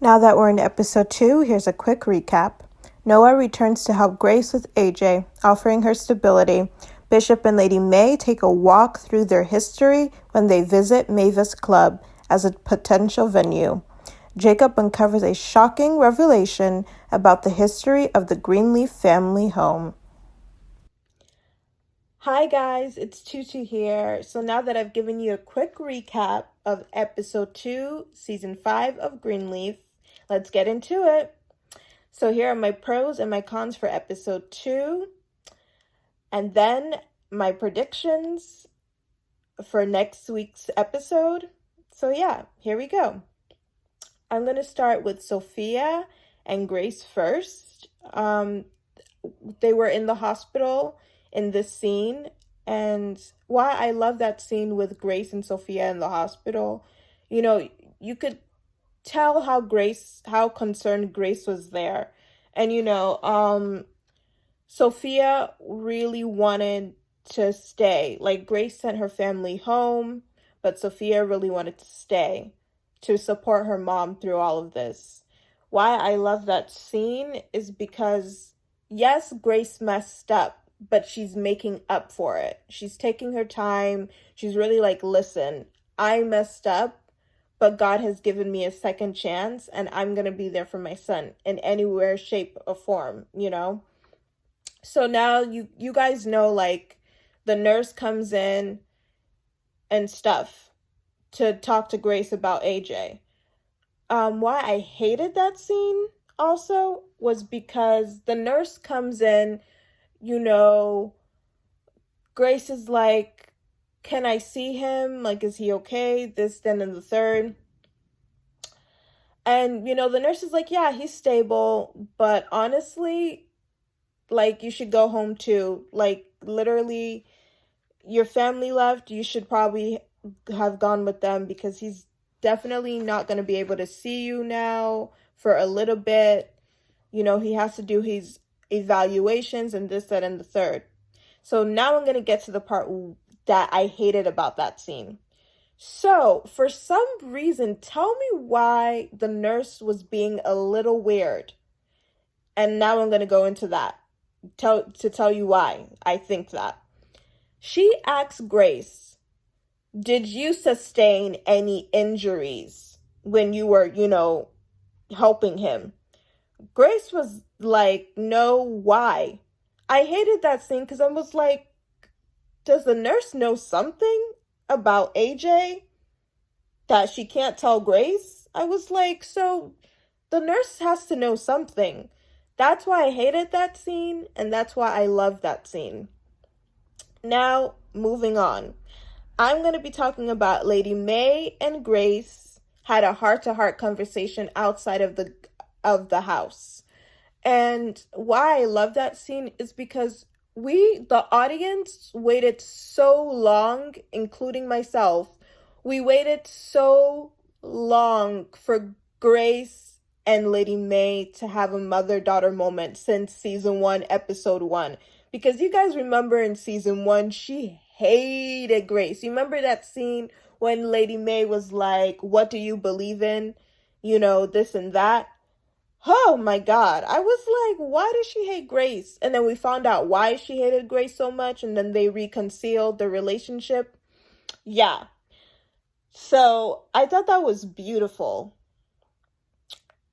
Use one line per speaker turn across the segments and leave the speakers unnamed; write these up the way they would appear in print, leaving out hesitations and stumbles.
Now that we're in episode 2, here's a quick recap. Noah returns to help Grace with AJ, offering her stability. Bishop and Lady May take a walk through their history when they visit Mavis Club as a potential venue. Jacob uncovers a shocking revelation about the history of the Greenleaf family home. Hi guys, it's Tutu here. So now that I've given you a quick recap of episode 2, season 5 of Greenleaf, let's get into it. So here are my pros and my cons for episode 2, and then my predictions for next week's episode. So yeah, here we go. I'm going to start with Sophia and Grace first. They were in the hospital in this scene, and why I love that scene with Grace and Sophia in the hospital, you could tell how concerned Grace was there. And Sophia really wanted to stay. Like, Grace sent her family home, but Sophia really wanted to stay to support her mom through all of this. Why I love that scene is because, yes, Grace messed up, but she's making up for it. She's taking her time. She's really like, listen, I messed up, but God has given me a second chance, and I'm going to be there for my son in anywhere, shape, or form, So now you guys know, like, the nurse comes in and stuff to talk to Grace about AJ. Why I hated that scene also was because the nurse comes in, Grace is like, can I see him? Like, is he okay? This, then, and the third. And, the nurse is like, yeah, he's stable, but honestly, like, you should go home too. Like, literally, your family left, you should probably have gone with them, because he's definitely not going to be able to see you now for a little bit. He has to do his evaluations and this, that, and the third. So now I'm going to get to the part that I hated about that scene. So for some reason, tell me why the nurse was being a little weird. And now I'm going to go into that to tell you why I think that. She asks Grace, did you sustain any injuries when you were, helping him? Grace was like, no, why? I hated that scene because I was like, does the nurse know something about AJ that she can't tell Grace? I was like, so the nurse has to know something. That's why I hated that scene, and that's why I love that scene. Now, moving on. I'm going to be talking about Lady May and Grace had a heart-to-heart conversation outside of the house. And why I love that scene is because the audience, waited so long, including myself. We waited so long for Grace and Lady May to have a mother-daughter moment since season 1, episode 1. Because you guys remember in season 1, she hated Grace. You remember that scene when Lady May was like, what do you believe in? This and that. Oh my God. I was like, why does she hate Grace? And then we found out why she hated Grace so much, and then they reconciled the relationship. Yeah. So I thought that was beautiful.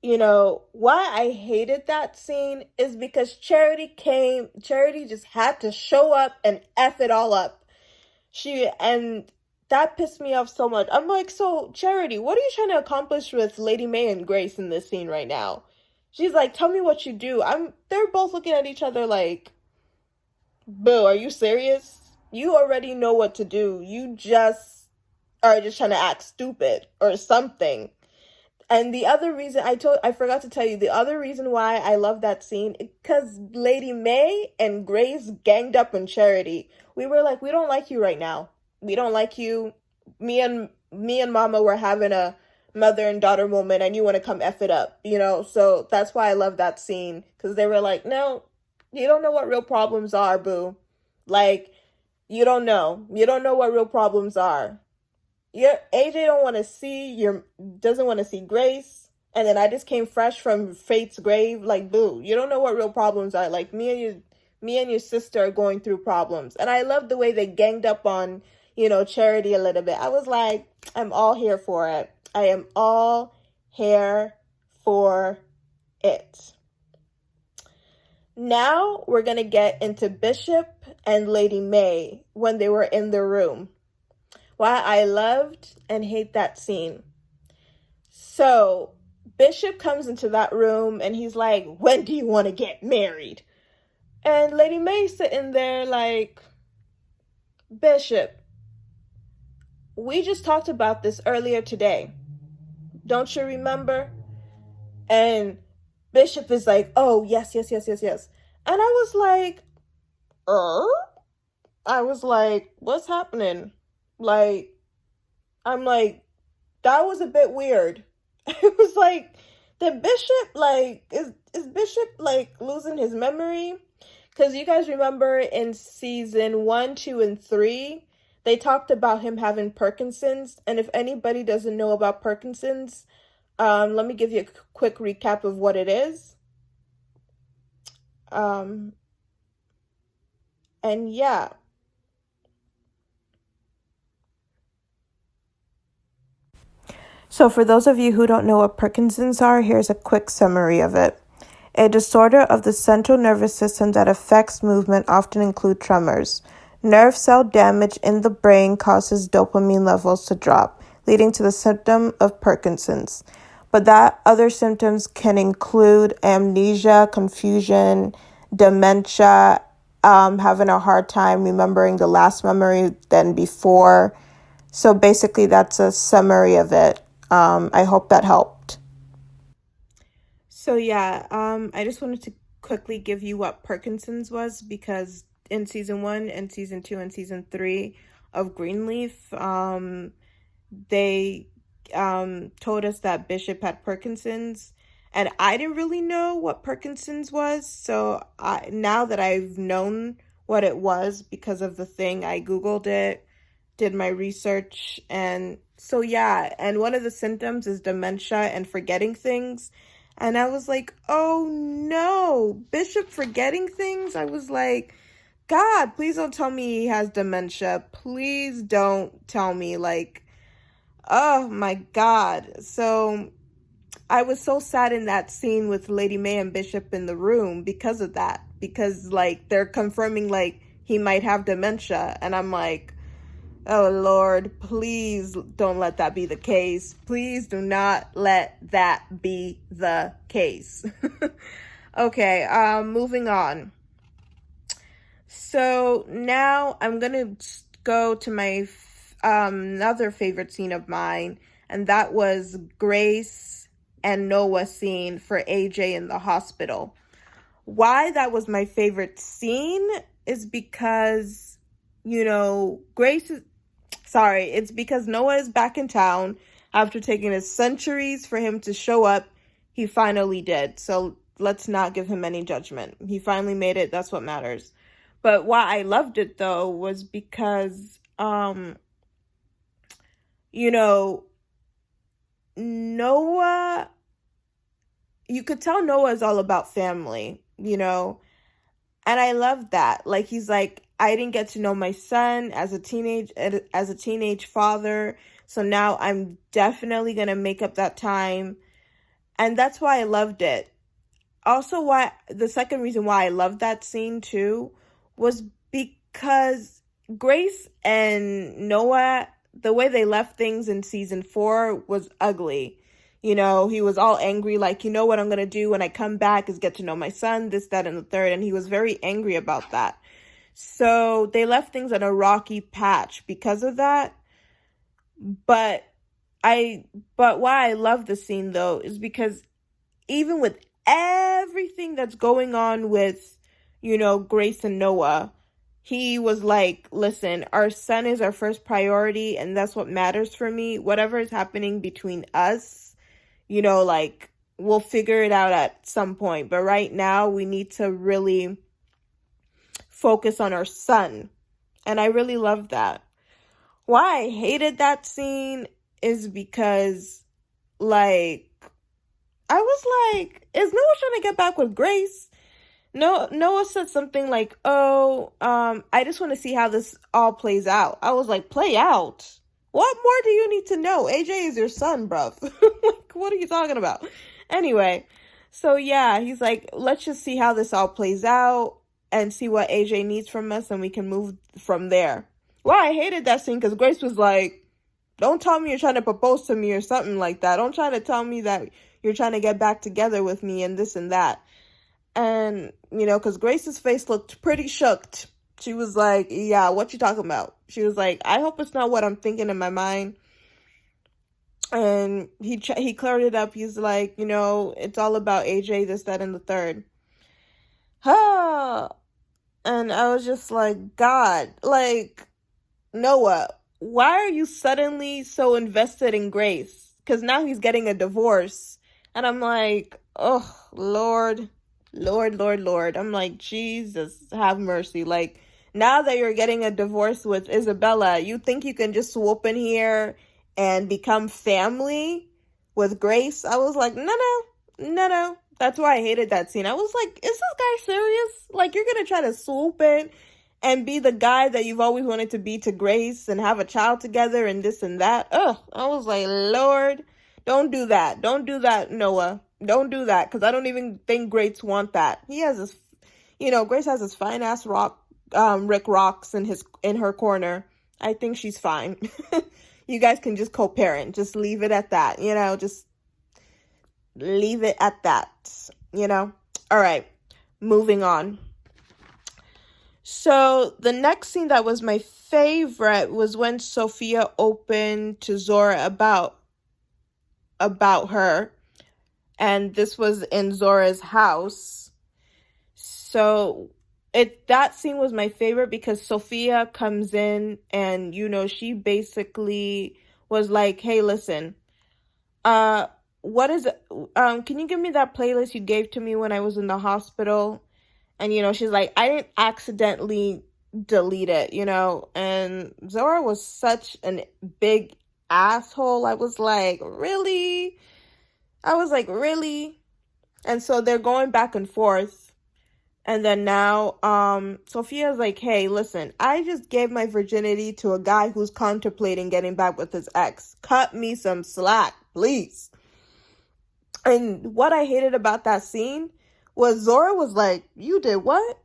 Why I hated that scene is because Charity just had to show up and F it all up. And that pissed me off so much. I'm like, so Charity, what are you trying to accomplish with Lady May and Grace in this scene right now? She's like, tell me what you do. They're both looking at each other like, boo, are you serious? You already know what to do. You just are just trying to act stupid or something. And the other reason I forgot to tell you, the other reason why I love that scene, because Lady May and Grace ganged up on Charity. We were like, we don't like you right now. We don't like you. Me and Mama were having a mother and daughter moment, and you want to come F it up, So that's why I love that scene, because they were like, no, you don't know what real problems are, boo. Like, you don't know what real problems are. AJ doesn't want to see Grace. And then I just came fresh from Fate's grave. Like, boo, you don't know what real problems are. Like, me and your sister are going through problems. And I love the way they ganged up on, Charity a little bit. I was like, I'm all here for it. I am all here for it. Now we're going to get into Bishop and Lady May when they were in the room. Why I loved and hate that scene. So Bishop comes into that room and he's like, when do you want to get married? And Lady May's sitting there like, Bishop, we just talked about this earlier today. Don't you remember? And Bishop is like, oh, yes. And I was like, I was like, what's happening? Like, I'm like, that was a bit weird. It was like, the Bishop, like, is Bishop, like, losing his memory? Because you guys remember in season 1, 2, and 3, they talked about him having Parkinson's. And if anybody doesn't know about Parkinson's, let me give you a quick recap of what it is. And yeah. So for those of you who don't know what Parkinson's are, here's a quick summary of it. A disorder of the central nervous system that affects movement often include tremors. Nerve cell damage in the brain causes dopamine levels to drop, leading to the symptom of Parkinson's. But that other symptoms can include amnesia, confusion, dementia, having a hard time remembering the last memory than before. So basically, that's a summary of it. I hope that helped. So yeah, I just wanted to quickly give you what Parkinson's was, because in season 1 and season 2 and season 3 of Greenleaf, they told us that Bishop had Parkinson's, and I didn't really know what Parkinson's was. So now that I've known what it was because of the thing, I Googled it, did my research, and so yeah, and one of the symptoms is dementia and forgetting things. And I was like, oh no, Bishop forgetting things? I was like, God, please don't tell me he has dementia. Please don't tell me, like, oh my God. So I was so sad in that scene with Lady May and Bishop in the room because of that. Because, like, they're confirming, like, he might have dementia. And I'm like, oh Lord, please don't let that be the case. Please do not let that be the case. Okay, moving on. So now I'm gonna go to my another favorite scene of mine, and that was Grace and Noah scene for AJ in the hospital. Why that was my favorite scene is because, it's because Noah is back in town. After taking us centuries for him to show up, he finally did. So let's not give him any judgment. He finally made it. That's what matters. But why I loved it, though, was because, Noah, you could tell Noah is all about family, and I love that. Like, he's like, I didn't get to know my son as a teenage father, so now I'm definitely gonna make up that time. And that's why I loved it. Also, why the second reason why I loved that scene too was because Grace and Noah, the way they left things in season 4 was ugly. He was all angry, like, what I'm going to do when I come back is get to know my son, this, that, and the third. And he was very angry about that. So they left things on a rocky patch because of that. But why I love the scene, though, is because even with everything that's going on with, Grace and Noah, he was like, listen, our son is our first priority, and that's what matters for me. Whatever is happening between us, like, we'll figure it out at some point. But right now, we need to really focus on our son. And I really love that. Why I hated that scene is because, like, I was like, is Noah trying to get back with Grace? No, Noah said something like, "Oh, I just want to see how this all plays out." I was like, "Play out? What more do you need to know? AJ is your son, bruv." Like, what are you talking about? Anyway, so yeah, he's like, "Let's just see how this all plays out and see what AJ needs from us, and we can move from there." Well, I hated that scene because Grace was like, "Don't tell me you're trying to propose to me or something like that. Don't try to tell me that you're trying to get back together with me and this and that." And, because Grace's face looked pretty shooked. She was like, "Yeah, what you talking about?" She was like, "I hope it's not what I'm thinking in my mind." And he cleared it up. He's like, "It's all about AJ, this, that, and the third." And I was just like, God, like, Noah, why are you suddenly so invested in Grace? Because now he's getting a divorce. And I'm like, oh, Lord. Lord, Lord, Lord. I'm like, Jesus, have mercy. Like, now that you're getting a divorce with Isabella, you think you can just swoop in here and become family with Grace? I was like, no. That's why I hated that scene. I was like, is this guy serious? Like, you're going to try to swoop in and be the guy that you've always wanted to be to Grace and have a child together and this and that? Ugh, I was like, Lord, don't do that. Don't do that, Noah. Don't do that, because I don't even think Grace want that. He has his, Grace has his fine ass Rick Rocks in her corner. I think she's fine. You guys can just co-parent. Just leave it at that. Just leave it at that. All right, moving on. So the next scene that was my favorite was when Sophia opened to Zora about her. And this was in Zora's house. So that scene was my favorite because Sophia comes in and, she basically was like, "Hey, listen, what is it? Can you give me that playlist you gave to me when I was in the hospital?" And, she's like, "I didn't accidentally delete it, And Zora was such a big asshole. I was like, really? And so they're going back and forth. And then now, Sophia's like, "Hey, listen, I just gave my virginity to a guy who's contemplating getting back with his ex. Cut me some slack, please." And what I hated about that scene was Zora was like, "You did what?"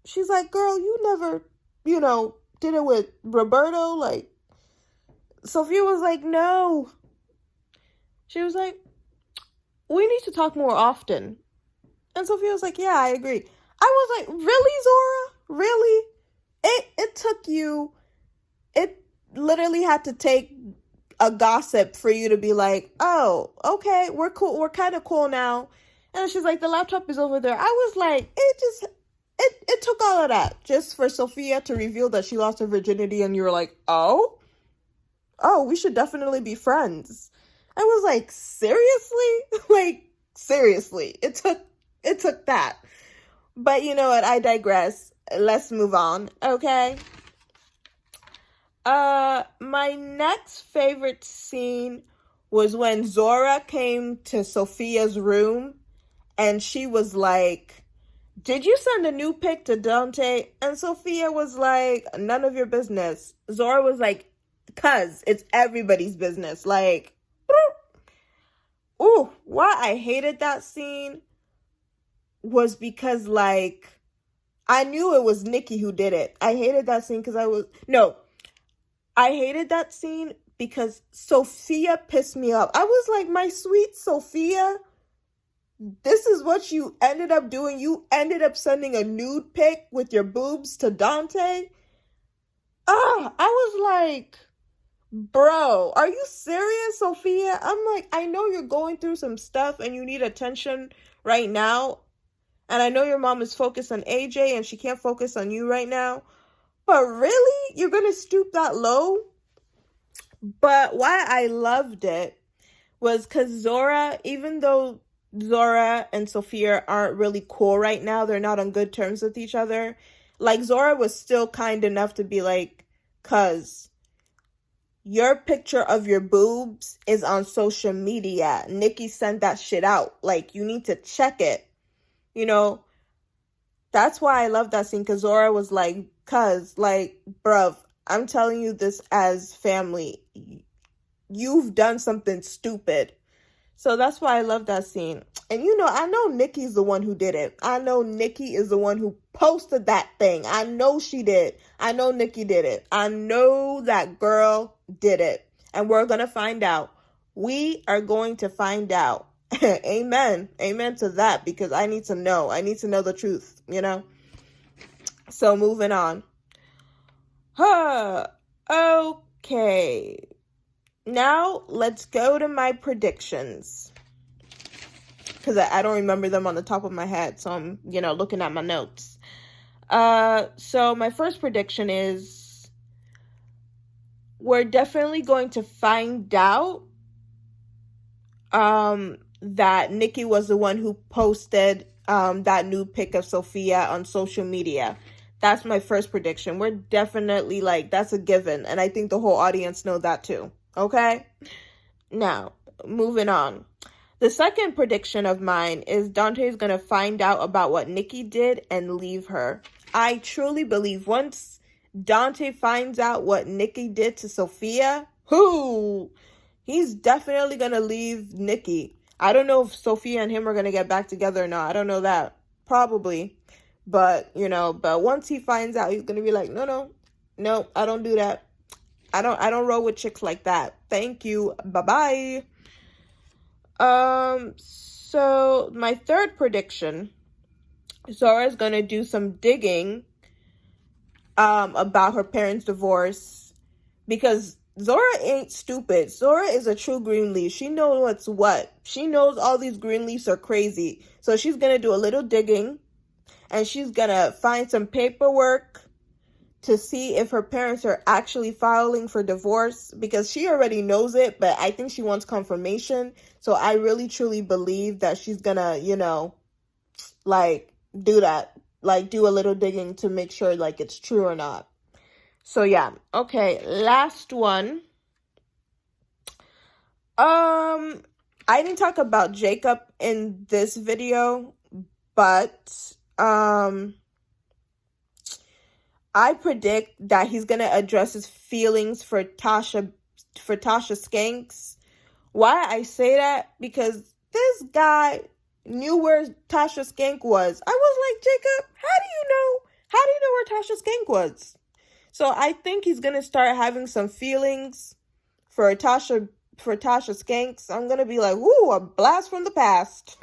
She's like, "Girl, you never, did it with Roberto." Like, Sophia was like, "No." She was like, "We need to talk more often." And Sophia was like, "Yeah, I agree." I was like, "Really, Zora? Really?" It literally had to take a gossip for you to be like, "Oh, okay, we're cool. We're kind of cool now." And she's like, "The laptop is over there." I was like, it took all of that just for Sophia to reveal that she lost her virginity. And you were like, oh, we should definitely be friends. I was like, seriously? Like, seriously, it took that. But you know what? I digress. Let's move on, okay? My next favorite scene was when Zora came to Sophia's room and she was like, "Did you send a new pic to Dante?" And Sophia was like, "None of your business." Zora was like, "Cuz it's everybody's business." Like, ooh, why I hated that scene was because, like, I knew it was Nikki who did it. I hated that scene because I hated that scene because Sophia pissed me off. I was like, my sweet Sophia, this is what you ended up doing. You ended up sending a nude pic with your boobs to Dante. I was like, bro, are you serious, Sophia? I'm like, I know you're going through some stuff and you need attention right now. And I know your mom is focused on AJ and she can't focus on you right now. But really? You're going to stoop that low? But why I loved it was because Zora, even though Zora and Sophia aren't really cool right now, they're not on good terms with each other. Like, Zora was still kind enough to be like, "Cuz, your picture of your boobs is on social media. Nikki sent that shit out. Like, you need to check it. You know, that's why I love that scene, because Zora was like, cuz, like, bruv, I'm telling you this as family. You've done something stupid. So that's why I love that scene. And I know Nikki's the one who did it. I know Nikki is the one who posted that thing. I know she did. I know Nikki did it. I know that girl did it. And we're going to find out. We are going to find out. Amen. Amen to that, because I need to know. I need to know the truth, So moving on. Okay. Now let's go to my predictions, because I don't remember them on the top of my head, so I'm looking at my notes. So my first prediction is we're definitely going to find out that Nikki was the one who posted that new pic of Sophia on social media. That's my first prediction. We're definitely, that's a given, and I think the whole audience know that too. Okay? Now, moving on. The second prediction of mine is Dante's going to find out about what Nikki did and leave her. I truly believe once Dante finds out what Nikki did to Sophia, he's definitely going to leave Nikki. I don't know if Sophia and him are going to get back together or not. I don't know that. Probably. But, but once he finds out, he's going to be like, no, I don't do that. I don't roll with chicks like that. Thank you. Bye-bye. So my third prediction, Zora's gonna do some digging about her parents' divorce, because Zora ain't stupid. Zora is a true Greenleaf. She knows what's what. She knows all these Greenleafs are crazy. So she's gonna do a little digging, and she's gonna find some paperwork to see if her parents are actually filing for divorce, because she already knows it, but I think she wants confirmation. So I really truly believe that she's gonna, do that, do a little digging to make sure it's true or not. So yeah. Okay, last one. I didn't talk about Jacob in this video, but I predict that he's going to address his feelings for Tasha Skanks. Why I say that? Because this guy knew where Tasha Skank was. I was like, Jacob, how do you know where Tasha Skank was? So I think he's going to start having some feelings for Tasha Skanks. I'm going to be like, ooh, a blast from the past.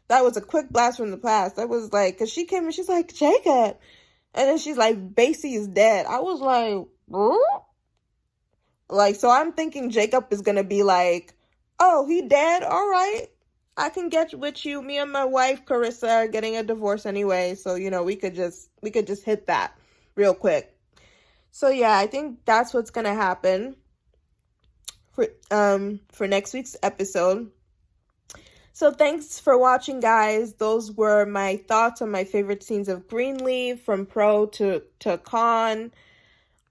That was a quick blast from the past. That was like, because she came and she's like, Jacob. And then she's like, Basie is dead. I was like, so I'm thinking Jacob is going to be like, oh, he dead? All right. I can get with you. Me and my wife, Carissa, are getting a divorce anyway. So, we could just hit that real quick. So, yeah, I think that's what's going to happen for next week's episode. So thanks for watching, guys. Those were my thoughts on my favorite scenes of Greenleaf, from pro to con,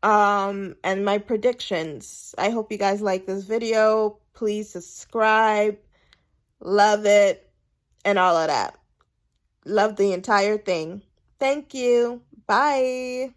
and my predictions. I hope you guys like this video. Please subscribe. Love it. And all of that. Love the entire thing. Thank you. Bye.